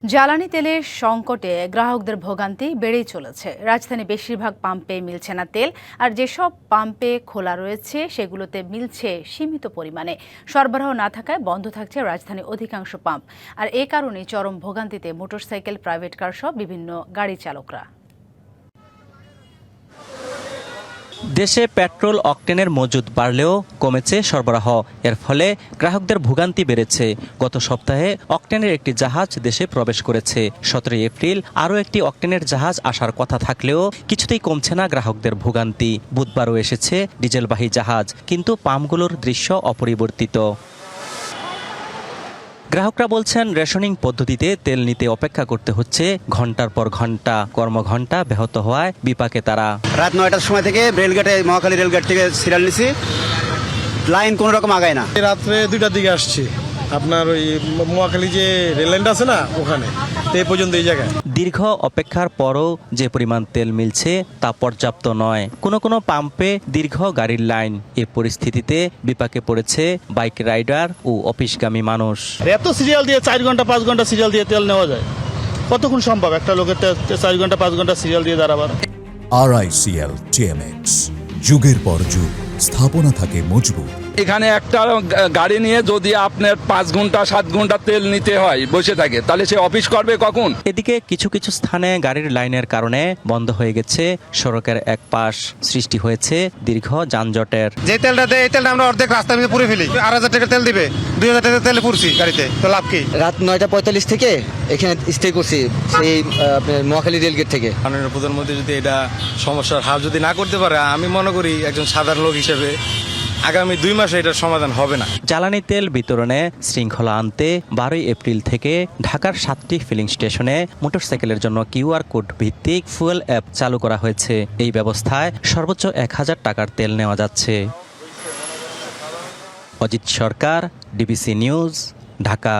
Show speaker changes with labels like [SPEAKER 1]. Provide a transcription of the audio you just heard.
[SPEAKER 1] জ্বালানি তেলের সংকটে গ্রাহকদের ভোগান্তি বেড়েই চলেছে। রাজধানী বেশিরভাগ পাম্পে মিলছে না তেল, আর যেসব পাম্পে খোলা রয়েছে সেগুলোতে মিলছে সীমিত পরিমাণে। সরবরাহ না থাকায় বন্ধ থাকছে রাজধানীর অধিকাংশ পাম্প। আর এ কারণে চরম ভোগান্তিতে মোটরসাইকেল, প্রাইভেট কার সহ বিভিন্ন গাড়ি চালকরা।
[SPEAKER 2] দেশে পেট্রোল অকটেনের মজুদ বাড়লেও কমেছে সরবরাহ। এর ফলে গ্রাহকদের ভোগান্তি বেড়েছে। গত সপ্তাহে অকটেনের একটি জাহাজ দেশে প্রবেশ করেছে। 17 এপ্রিল আরও একটি অকটেনের জাহাজ আসার কথা থাকলেও কিছুতেই কমছে না গ্রাহকদের ভোগান্তি। বুধবারও এসেছে ডিজেলবাহী জাহাজ, কিন্তু পাম্পগুলোর দৃশ্য অপরিবর্তিত। গ্রাহকরা বলছেন, রেশনিং পদ্ধতিতে তেল নিতে অপেক্ষা করতে হচ্ছে ঘন্টার পর ঘন্টা। কর্মঘণ্টা ব্যাহত হওয়ায় বিপাকে তারা।
[SPEAKER 3] রাত 9টার সময় থেকে রেলগেটে, মহাখালী রেলগেট থেকে সিরিয়াল নিছি, লাইন কোনো রকম আগায় না।
[SPEAKER 4] রাত্রে 2টার দিকে আসছি, আপনার ওই মহাখালী যে রেললাইন আছে না, ওখানে এই পর্যন্ত এই জায়গায়।
[SPEAKER 2] দীর্ঘ অপেক্ষার পরও যে পরিমাণ তেল মিলছে তা পর্যাপ্ত নয়। কোনো কোনো পাম্পে দীর্ঘ গাড়ির লাইন। এ পরিস্থিতিতে বিপাকে পড়েছে বাইক রাইডার ও অফিসগামী মানুষ।
[SPEAKER 4] এত সিরিয়াল দিয়ে 4 ঘন্টা 5 ঘন্টা সিরিয়াল দিয়ে তেল নেওয়া যায়? কতক্ষণ সম্ভব একটা লোকের 4 ঘন্টা 5 ঘন্টা সিরিয়াল দিয়ে দাঁড়াবার?
[SPEAKER 5] RICL TMX, যুগের পর যুগ স্থাপনা থাকে মজবুত।
[SPEAKER 6] এখানে একটা গাড়ি নিয়ে যদি আপনার 5 ঘন্টা 7 ঘন্টা তেল নিতে হয় বসে থাকে, তাহলে সে অফিস করবে কখন?
[SPEAKER 2] এদিকে কিছু কিছু স্থানে গাড়ির লাইনের কারণে বন্ধ হয়ে গেছে সড়কের এক পাশ। সৃষ্টি হয়েছে দীর্ঘ যানজটের।
[SPEAKER 3] যে তেলটা দেয়, এই তেলটা আমরা অর্ধেক রাস্তার মধ্যে পুরে ফেলি। 8,000 টাকা তেল দিবে, 2,000 টাকা তেলে পুরছি গাড়িতে, তো লাভ কি?
[SPEAKER 7] রাত 9:45 থেকে এখানে স্টে করছি, সেই আপনার মহাখালী রেলগেট থেকে।
[SPEAKER 4] মাননীয় প্রধানমন্ত্রী যদি এটা সমস্যার হাল যদি না করতে পারে, আমি মনে করি একজন সাধারণ লোক হিসেবে আগামী 2 মাসে এটার সমাধান হবে না।
[SPEAKER 2] জ্বালানি তেল বিতরণে শৃঙ্খলা আনতে 12 এপ্রিল থেকে ঢাকার 7টি ফিলিং স্টেশনে মোটরসাইকেলের জন্য QR কোড ভিত্তিক ফুয়েল অ্যাপ চালু করা হয়েছে। এই ব্যবস্থায় সর্বোচ্চ 1000 টাকার তেল নেওয়া যাচ্ছে। অজিত সরকার, DBC নিউজ, ঢাকা।